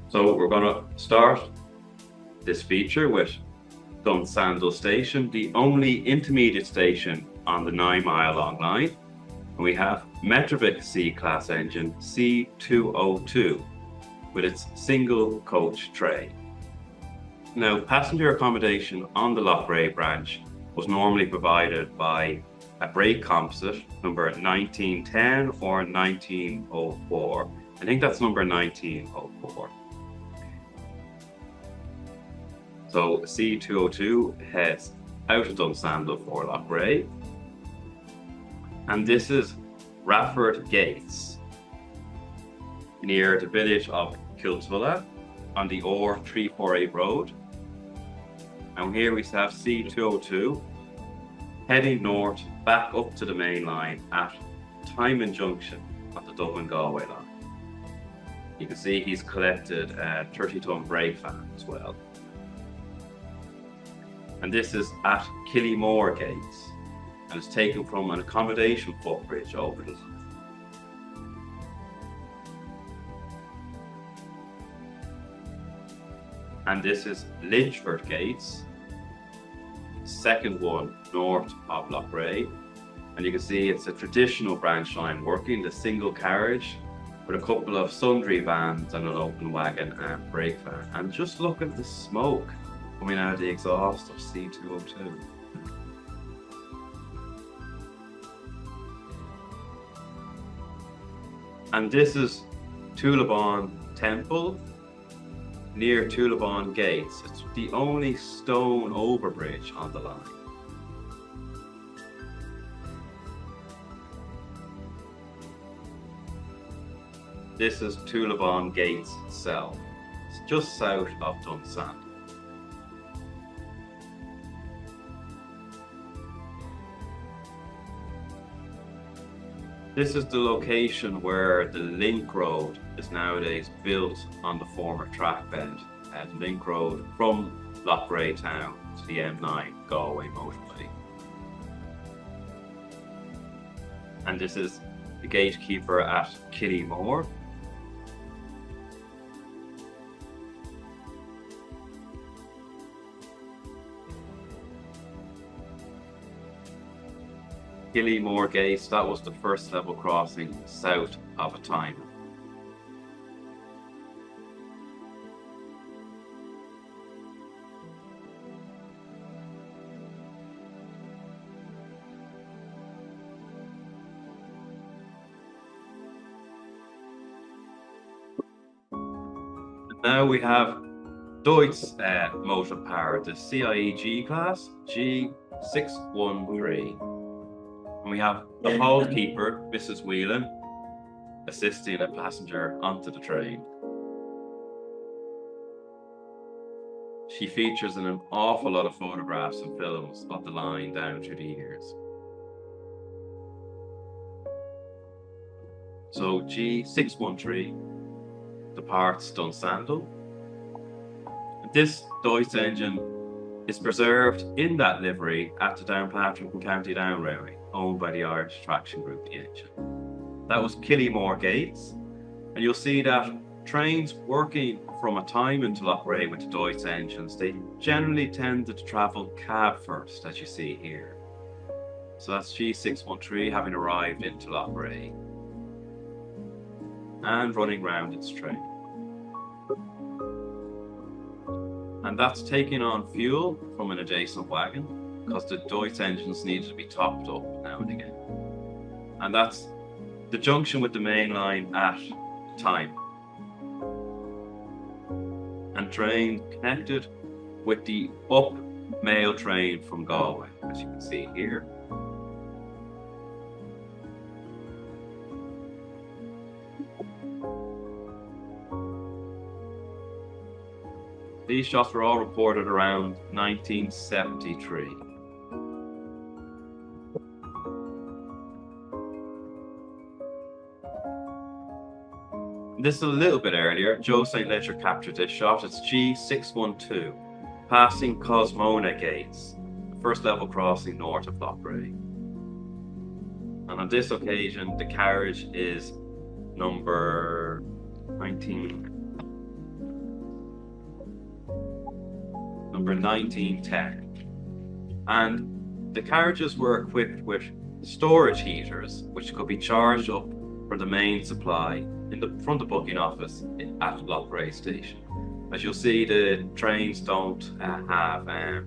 So we're going to start this feature with Dunsandle Station, the only intermediate station on the 9-mile long line. And we have Metrovick C-Class engine C202 with its single coach tray. Now, passenger accommodation on the Loughrea Branch was normally provided by a brake composite number 1910 or 1904. I think that's number 1904. So C202 heads out of Dunsandle for Loughrea. And this is Rafford Gates, near the village of Kiltulla on the OR 348 road. And here we have C202 heading north back up to the main line at Attymon Junction on the Dublin-Galway line. You can see he's collected a 30-ton brake fan as well. And this is at Killymore Gates, and it's taken from an accommodation footbridge over the line. And this is Lynchford Gates, second one north of Loughrea. And you can see it's a traditional branch line working the single carriage with a couple of sundry vans and an open wagon and brake van. And just look at the smoke coming out of the exhaust of C202. And this is Tullibon Temple near Tullibon Gates. It's the only stone overbridge on the line. This is Tullibon Gates itself. It's just south of Dunsandle. This is the location where the link road is nowadays built on the former track bed at Link Road from Loughrea town to the M9 Galway motorway. And this is the gatekeeper at Killymore. Killymore Gates, that was the first level crossing south of Attymon. Now we have Deutz motive power, the CIE Class G613. And we have the hall keeper, Mrs. Whelan, assisting a passenger onto the train. She features in an awful lot of photographs and films of the line down through the years. So G613 departs Dunsandle. This Deutz engine is preserved in that livery at the Downpatrick and County Down Railway, owned by the Irish Traction Group, the engine. That was Killymore Gates, and you'll see that trains working from Attymon to Loughrea with the Deutz engines, they generally tended to travel cab first, as you see here. So that's G613 having arrived into Loughrea and running round its train. And that's taking on fuel from an adjacent wagon, because the Deutz engines needed to be topped up now and again. And that's the junction with the main line at Attymon. And train connected with the up mail train from Galway, as you can see here. These shots were all reported around 1973. This is a little bit earlier. Joe St. Ledger captured this shot. It's G612, passing Cosmona Gates, the first level crossing north of Loughrea. And on this occasion, the carriage is number 19. number 1910. And the carriages were equipped with storage heaters, which could be charged up for the main supply in the front of booking office at Loughrea station. As you'll see, the trains don't have a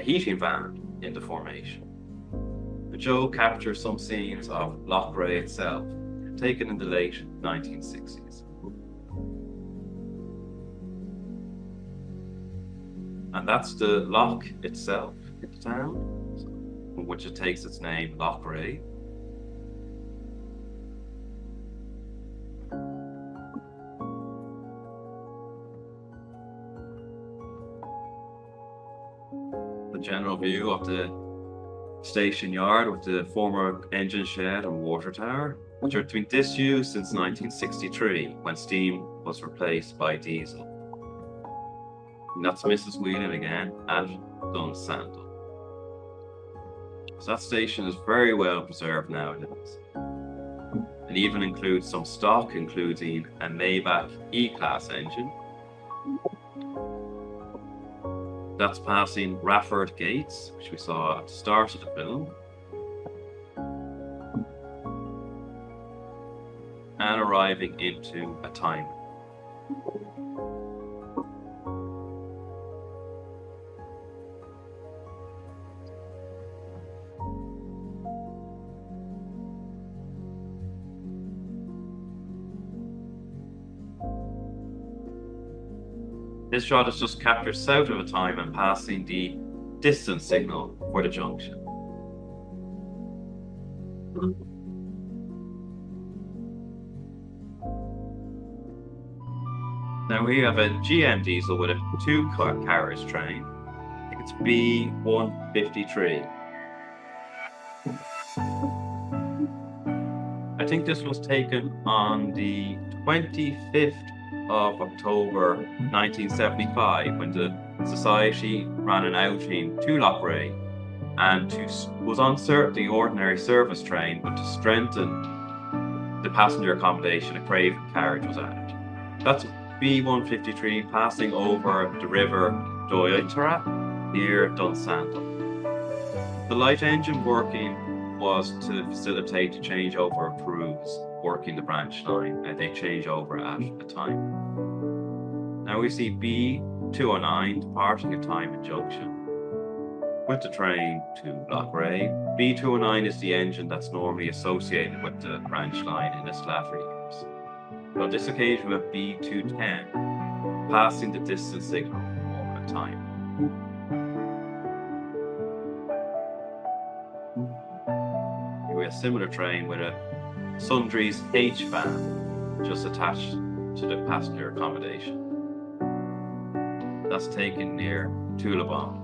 heating van in the formation. The show captures some scenes of Loughrea itself, taken in the late 1960s. And that's the loch itself in the town, from which it takes its name, Loughrea. The general view of the station yard with the former engine shed and water tower, which have been disused since 1963, when steam was replaced by diesel. And that's Mrs. Whelan again at Dunsandle. So that station is very well preserved nowadays. It even includes some stock, including a Maybach E-Class engine. That's passing Rafford Gates, which we saw at the start of the film, and arriving into Attymon. This shot is just captured south of Attymon, passing the distance signal for the junction. Now we have a GM diesel with a two-car carriage train. I think it's B153. I think this was taken on the 25th of October 1975, when the Society ran an outing to Loughrea and was on the ordinary service train, but to strengthen the passenger accommodation, a Craven carriage was added. That's B153 passing over the river Deutz near Dunsandle. The light engine working was to facilitate the changeover of crews working the branch line, and they change over at a time. Now we see B209 departing at Attymon Junction with the train to Loughrea. B209 is the engine that's normally associated with the branch line in its latter years. But on this occasion we have B210 passing the distance signal for Attymon. We have a similar train with a Sundry's H van just attached to the passenger accommodation. That's taken near Toulabon.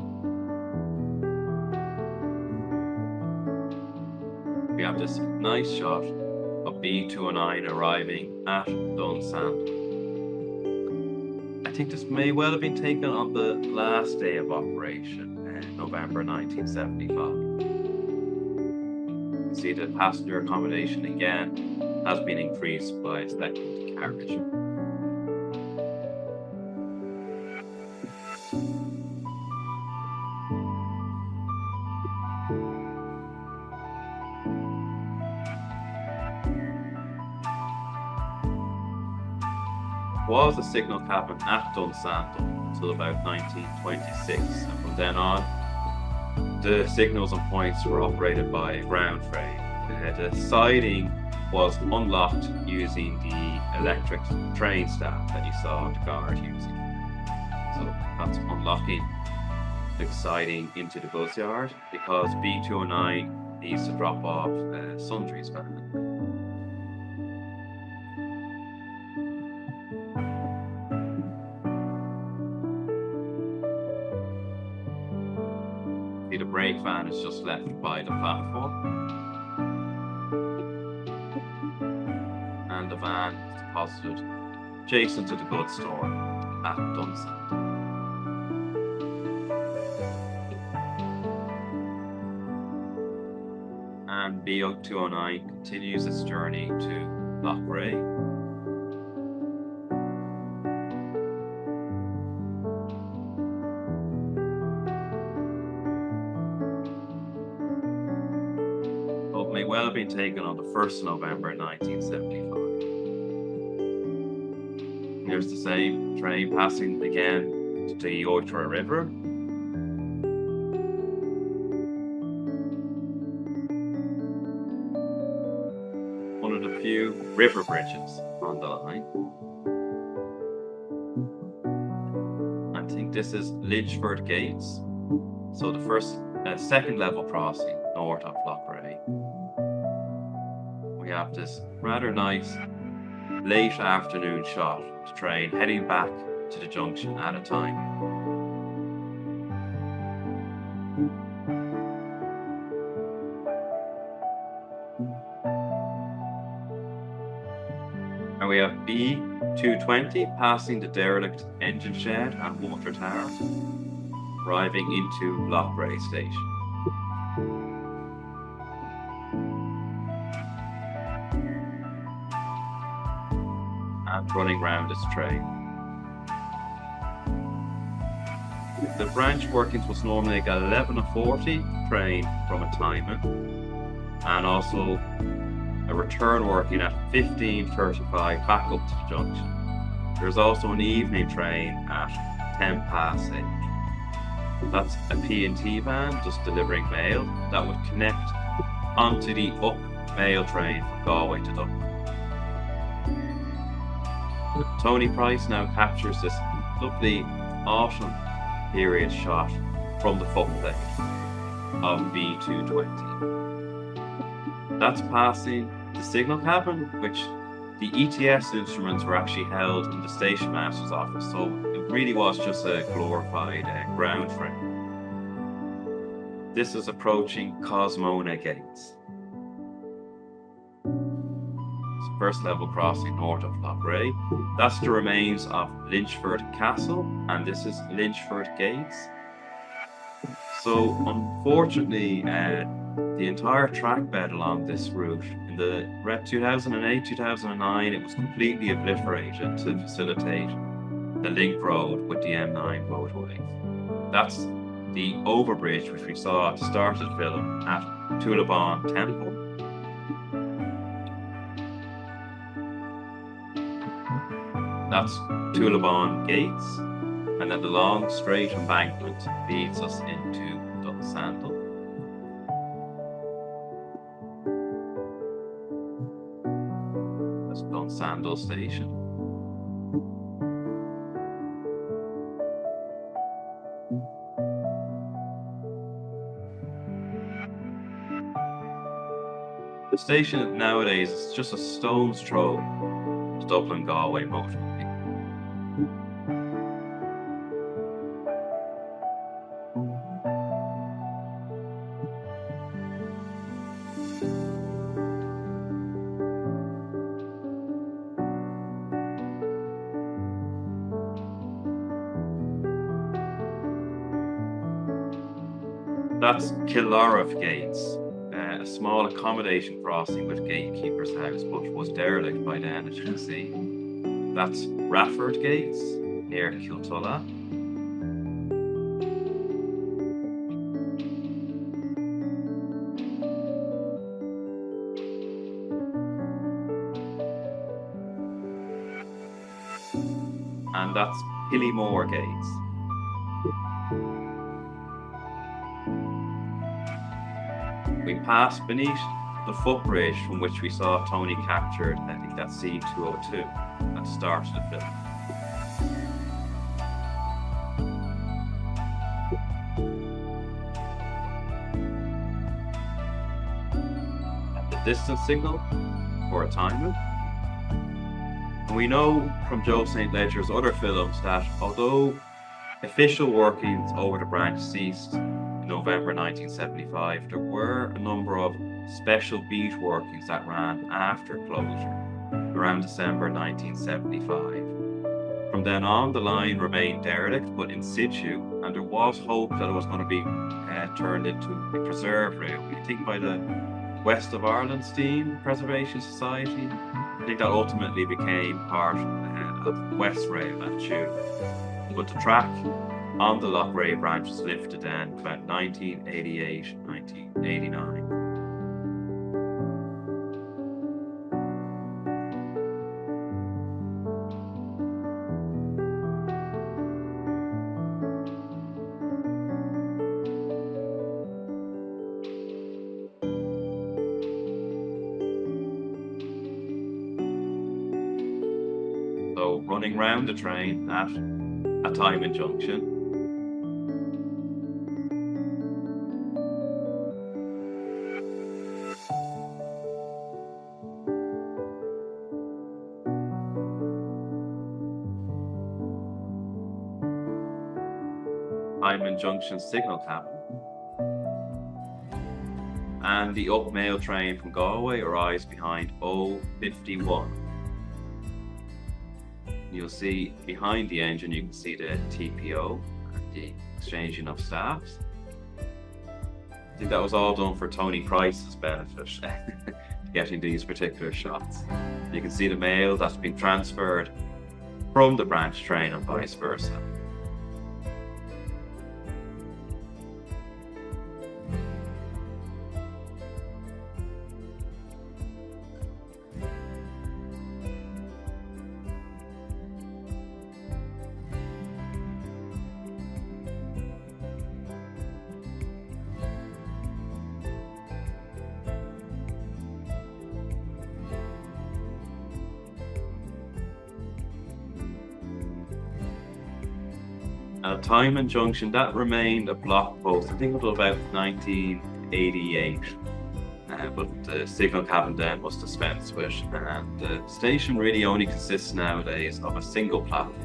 We have this nice shot of B209 arriving at Dunsandle. I think this may well have been taken on the last day of operation in November 1975. See, the passenger accommodation again has been increased by a second carriage. Was a signal cabin at Dunsandle until about 1926, and from then on the signals and points were operated by a ground frame. The siding was unlocked using the electric train staff that you saw the guard using. So that's unlocking the siding into the goods yard, because B209 needs to drop off Sundry's van. The brake van is just left by the platform, and the van is deposited adjacent to the goods store at Dunsandle. And B209 continues its journey to Loughrea. had been taken on the 1st of November 1975. Here's the same train passing again to the Loughrea River. One of the few river bridges on the line. I think this is Lynchford Gates. So the second level crossing north of Loughrea. We have this rather nice late afternoon shot of the train heading back to the junction at a time. And we have B220 passing the derelict engine shed and water tower, arriving into Loughrea station. And running round this train. The branch workings was normally like 11:40 train from Attymon, and also a return working at 15:35 back up to the junction. There's also an evening train at 8:10. That's a P&T van just delivering mail that would connect onto the up mail train from Galway to Dublin. Tony Price now captures this lovely autumn period shot from the footplate of B220. That's passing the signal cabin, which the ETS instruments were actually held in the station master's office, so it really was just a glorified ground frame. This is approaching Cosmona Gates. First level crossing north of Loughrea. That's the remains of Lynchford Castle, and this is Lynchford Gates. So unfortunately, the entire track bed along this route in the 2008-2009, it was completely obliterated to facilitate the link road with the M9 motorway. That's the overbridge which we saw at the start of the film at Tullibon Temple. That's Tullibon Gates, and then the long straight embankment leads us into Dunsandle. That's Dunsandle station. The station nowadays is just a stone's throw to Dublin Galway motorway. That's Ciarán Gates, a small accommodation crossing with gatekeeper's house, but was derelict by then, as you can see. That's Rafford Gates, near Kiltulla. And that's Hillymore Gates. We passed beneath the footbridge from which we saw Tony captured, I think that's C202 at the start of the film. At the distance signal for Attymon. And we know from Joe St. Ledger's other films that although official workings over the branch ceased in November 1975, there were a number of special beat workings that ran after closure around December 1975. From then on, the line remained derelict but in situ, and there was hope that it was going to be turned into a preserve railway. I think by the West of Ireland Steam Preservation Society. I think that ultimately became part of West Rail at Tulle. But the track on the Loughrea Branch was lifted then about 1988, 1989. So running round the train at Attymon Junction. Attymon Junction signal cabin. And the up mail train from Galway arrives behind O51. You'll see behind the engine, you can see the TPO and the exchanging of staffs. I think that was all done for Tony Price's benefit, getting these particular shots. You can see the mail that's been transferred from the branch train and vice versa. Attymon Junction, that remained a block post, I think until about 1988. But the signal cabin then was dispensed with, and the station really only consists nowadays of a single platform.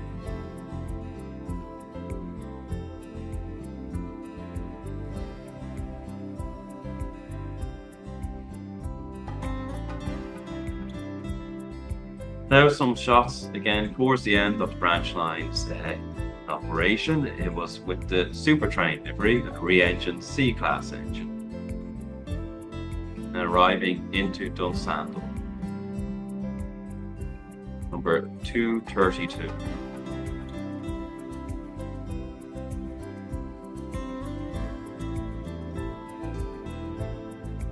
Now some shots again towards the end of the branch line's operation. It was with the super train livery, a re-engined C-Class engine, and arriving into Dunsandle, number 232.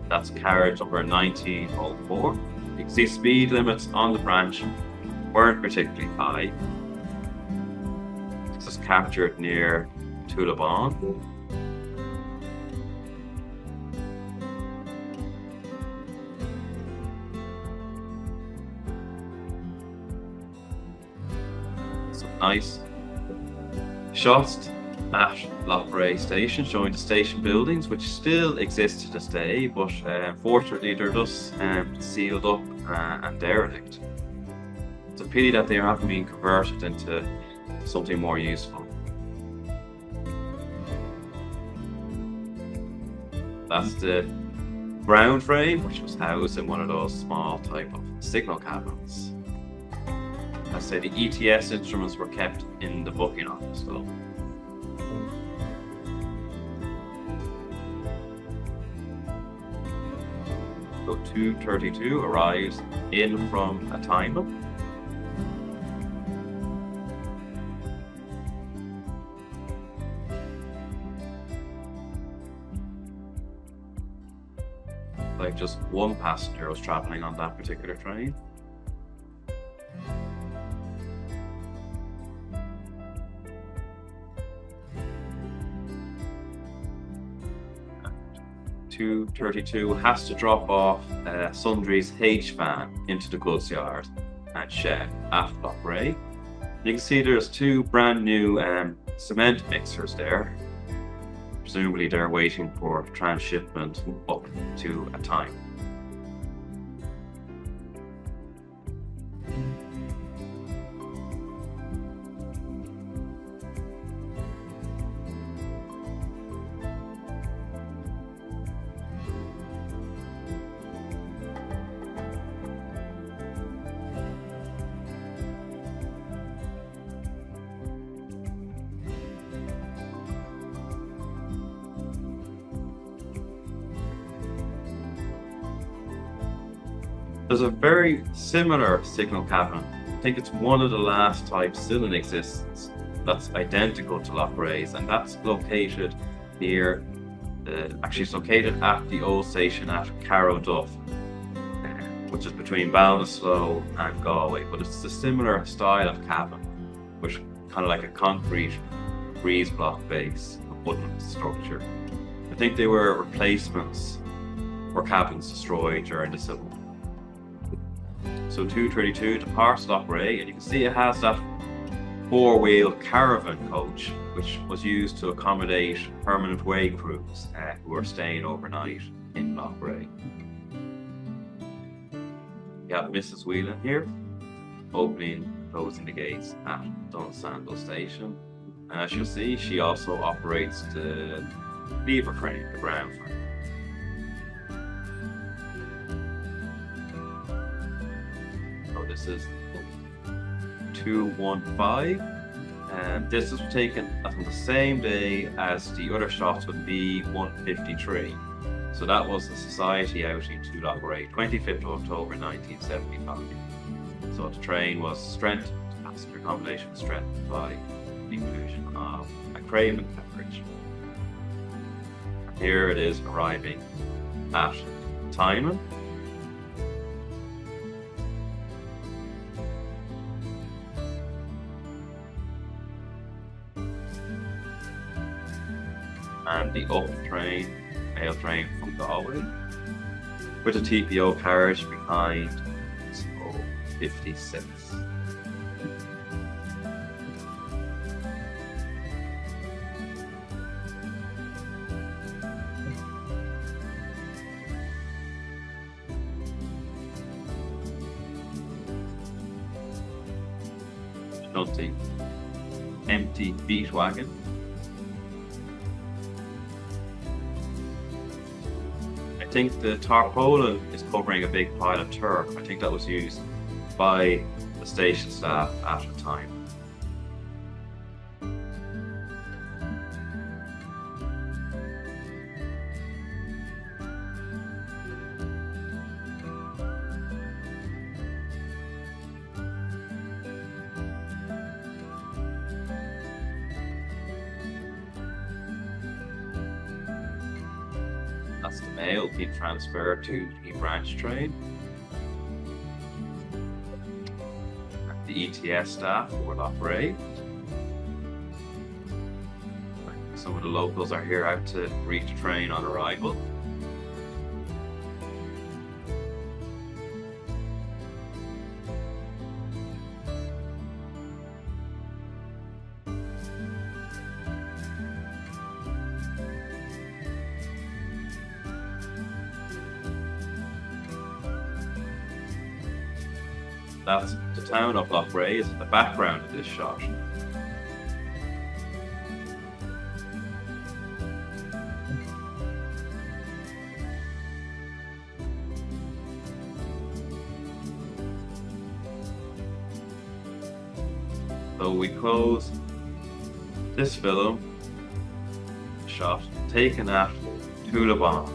That's carriage number 1904. You can see speed limits on the branch weren't particularly high. This is captured near Loughrea. Some nice shots at Loughrea station, showing the station buildings, which still exist to this day, but unfortunately they're just sealed up and derelict. It's a pity that they haven't been converted into something more useful. That's the ground frame, which was housed in one of those small type of signal cabins. I say the ETS instruments were kept in the booking office though. So 232 arrives in from Attymon. Like just one passenger was travelling on that particular train. And 232 has to drop off Sundry's H-van into the goods yard and shed at Loughrea. You can see there's two brand new cement mixers there. Presumably they're waiting for transshipment up to Attymon. There's a very similar signal cabin. I think it's one of the last types still in existence that's identical to Loughrea's, and that's located near, actually it's located at the old station at Carrowduff, which is between Ballinasloe and Galway, but it's a similar style of cabin, with kind of like a concrete breeze block base, a wooden structure. I think they were replacements for cabins destroyed during the Civil War. So 232 departs Loughrea, and you can see it has that four-wheel caravan coach, which was used to accommodate permanent way crews who were staying overnight in Loughrea. You have Mrs. Whelan here, opening and closing the gates at Dunsandle station. And as you'll see, she also operates the lever frame, the ground frame. So this is 215, and this was taken on the same day as the other shots with B153. So that was the society outing to Loughrea, 25th of October 1975. So the train was strengthened, passenger accommodation was strengthened by the inclusion of a craven carriage. Here it is arriving at Attymon. And the up train, mail train from Galway, with a TPO carriage behind, so 56. Nothing. Empty beat wagon. I think the tarpaulin is covering a big pile of turf. I think that was used by the station staff at the time. That's the mail being transferred to the branch train. The ETS staff for Loughrea. Some of the locals are here out to greet the train on arrival. That's the town of Loughrea is in the background of this shot. So we close this film shot taken at Loughrea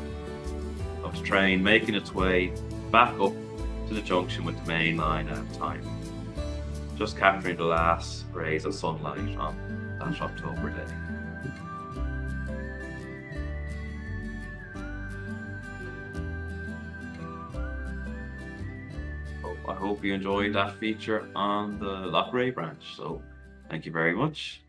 of the train making its way back up to the junction with the main line at the time, just capturing the last rays of sunlight on that October day. I hope you enjoyed that feature on the Loughrea branch. So thank you very much.